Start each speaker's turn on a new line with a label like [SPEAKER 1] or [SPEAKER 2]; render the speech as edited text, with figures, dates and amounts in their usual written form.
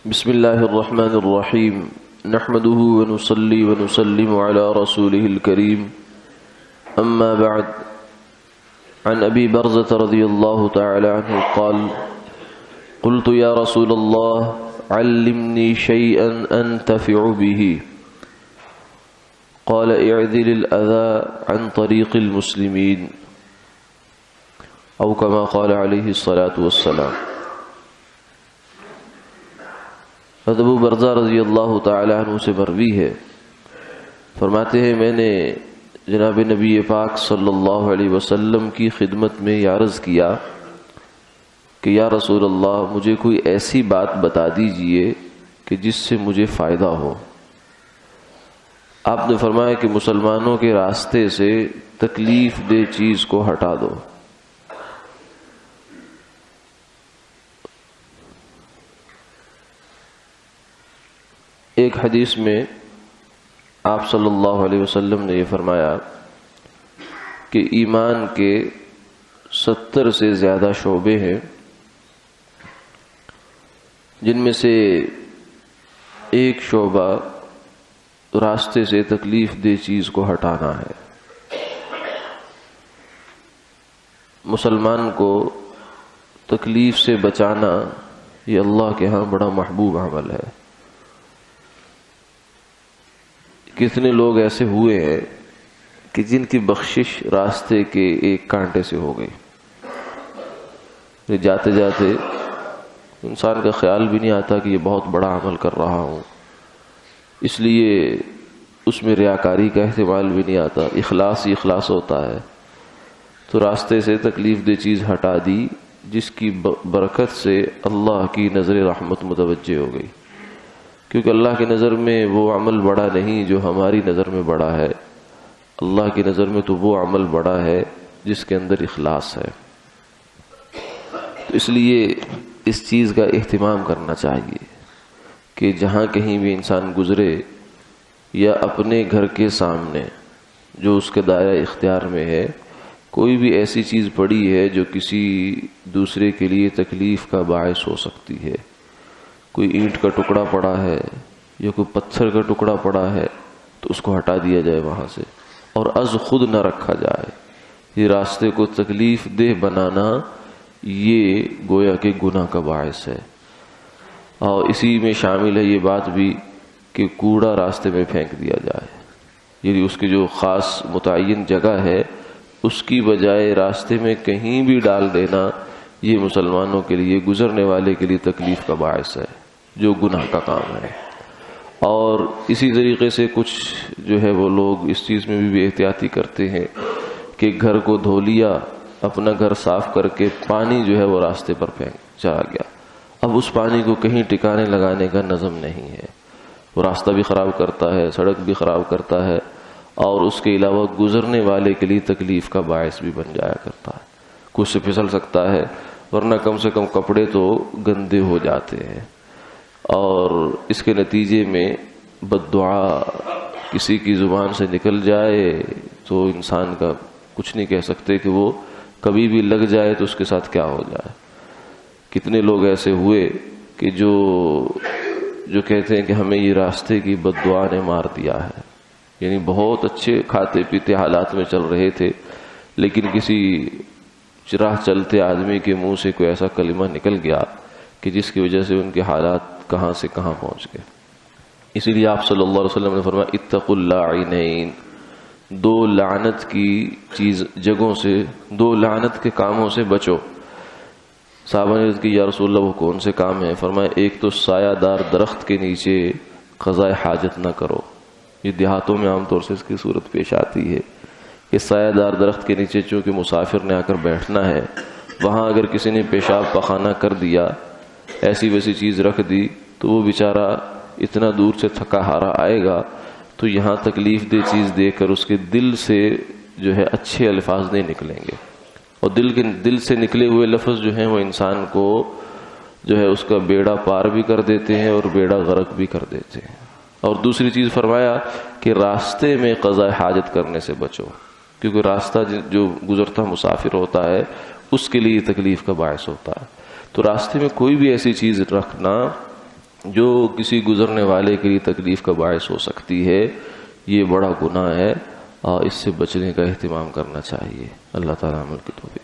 [SPEAKER 1] بسم الله الرحمن الرحيم نحمده ونصلي ونسلم على رسوله الكريم أما بعد عن أبي برزة رضي الله تعالى عنه قال قلت يا رسول الله علمني شيئا أنتفع به قال اعدل الأذى عن طريق المسلمين أو كما قال عليه الصلاة والسلام۔ ابو برزہ رضی اللہ تعالی عنہ سے مروی ہے، فرماتے ہیں میں نے جناب نبی پاک صلی اللہ علیہ وسلم کی خدمت میں عرض کیا کہ یا رسول اللہ مجھے کوئی ایسی بات بتا دیجئے کہ جس سے مجھے فائدہ ہو۔ آپ نے فرمایا کہ مسلمانوں کے راستے سے تکلیف دہ چیز کو ہٹا دو۔ ایک حدیث میں آپ صلی اللہ علیہ وسلم نے یہ فرمایا کہ ایمان کے 70 سے زیادہ شعبے ہیں، جن میں سے ایک شعبہ راستے سے تکلیف دہ چیز کو ہٹانا ہے۔ مسلمان کو تکلیف سے بچانا یہ اللہ کے ہاں بڑا محبوب عمل ہے۔ کتنے لوگ ایسے ہوئے ہیں کہ جن کی بخشش راستے کے ایک کانٹے سے ہو گئی، جاتے جاتے انسان کا خیال بھی نہیں آتا کہ یہ بہت بڑا عمل کر رہا ہوں، اس لیے اس میں ریاکاری کا احتمال بھی نہیں آتا، اخلاص ہی اخلاص ہوتا ہے۔ تو راستے سے تکلیف دہ چیز ہٹا دی، جس کی برکت سے اللہ کی نظر رحمت متوجہ ہو گئی، کیونکہ اللہ کی نظر میں وہ عمل بڑا نہیں جو ہماری نظر میں بڑا ہے، اللہ کی نظر میں تو وہ عمل بڑا ہے جس کے اندر اخلاص ہے۔ تو اس لیے اس چیز کا اہتمام کرنا چاہیے کہ جہاں کہیں بھی انسان گزرے یا اپنے گھر کے سامنے جو اس کے دائرہ اختیار میں ہے کوئی بھی ایسی چیز پڑی ہے جو کسی دوسرے کے لیے تکلیف کا باعث ہو سکتی ہے، کوئی اینٹ کا ٹکڑا پڑا ہے یا کوئی پتھر کا ٹکڑا پڑا ہے تو اس کو ہٹا دیا جائے وہاں سے، اور از خود نہ رکھا جائے۔ یہ راستے کو تکلیف دہ بنانا یہ گویا کہ گناہ کا باعث ہے، اور اسی میں شامل ہے یہ بات بھی کہ کوڑا راستے میں پھینک دیا جائے، یعنی اس کی جو خاص متعین جگہ ہے اس کی بجائے راستے میں کہیں بھی ڈال دینا، یہ مسلمانوں کے لیے گزرنے والے کے لیے تکلیف کا باعث ہے، جو گناہ کا کام ہے۔ اور اسی طریقے سے کچھ جو ہے وہ لوگ اس چیز میں بھی احتیاطی کرتے ہیں کہ گھر کو دھو لیا، اپنا گھر صاف کر کے پانی جو ہے وہ راستے پر پھینک چلا گیا، اب اس پانی کو کہیں ٹکانے لگانے کا نظم نہیں ہے، وہ راستہ بھی خراب کرتا ہے، سڑک بھی خراب کرتا ہے، اور اس کے علاوہ گزرنے والے کے لیے تکلیف کا باعث بھی بن جایا کرتا ہے۔ کچھ سے پھسل سکتا ہے، ورنہ کم سے کم کپڑے تو گندے ہو جاتے ہیں، اور اس کے نتیجے میں بد دعا کسی کی زبان سے نکل جائے تو انسان کا کچھ نہیں کہہ سکتے کہ وہ کبھی بھی لگ جائے تو اس کے ساتھ کیا ہو جائے۔ کتنے لوگ ایسے ہوئے کہ جو کہتے ہیں کہ ہمیں یہ راستے کی بد دعا نے مار دیا ہے، یعنی بہت اچھے کھاتے پیتے حالات میں چل رہے تھے، لیکن کسی راہ چلتے آدمی کے منہ سے کوئی ایسا کلمہ نکل گیا کہ جس کی وجہ سے ان کے حالات کہاں سے کہاں پہنچ گئے۔ اسی لیے آپ صلی اللہ علیہ وسلم نے فرمایا اتقوا اللاعنین، دو لعنت کی جگہوں سے، دو لعنت کے کاموں سے بچو۔ صحابہ نے عرض کی یا رسول اللہ وہ کون سے کام ہیں؟ فرمایا ایک تو سایہ دار درخت کے نیچے قضاء حاجت نہ کرو، یہ دیہاتوں میں عام طور سے اس کی صورت پیش آتی ہے کہ سایہ دار درخت کے نیچے چونکہ مسافر نے آ کر بیٹھنا ہے، وہاں اگر کسی نے پیشاب پخانہ کر دیا، ایسی ویسی چیز رکھ دی، تو وہ بیچارہ اتنا دور سے تھکا ہارا آئے گا تو یہاں تکلیف دہ چیز دیکھ کر اس کے دل سے جو ہے اچھے الفاظ نہیں نکلیں گے، اور دل سے نکلے ہوئے لفظ جو ہیں وہ انسان کو جو ہے اس کا بیڑا پار بھی کر دیتے ہیں اور بیڑا غرق بھی کر دیتے ہیں۔ اور دوسری چیز فرمایا کہ راستے میں قضاء حاجت کرنے سے بچو، کیونکہ راستہ جو گزرتا مسافر ہوتا ہے اس کے لیے تکلیف کا باعث ہوتا ہے۔ تو راستے میں کوئی بھی ایسی چیز رکھنا جو کسی گزرنے والے کے لیے تکلیف کا باعث ہو سکتی ہے، یہ بڑا گناہ ہے اور اس سے بچنے کا اہتمام کرنا چاہیے۔ اللہ تعالیٰ عمل کی توفیق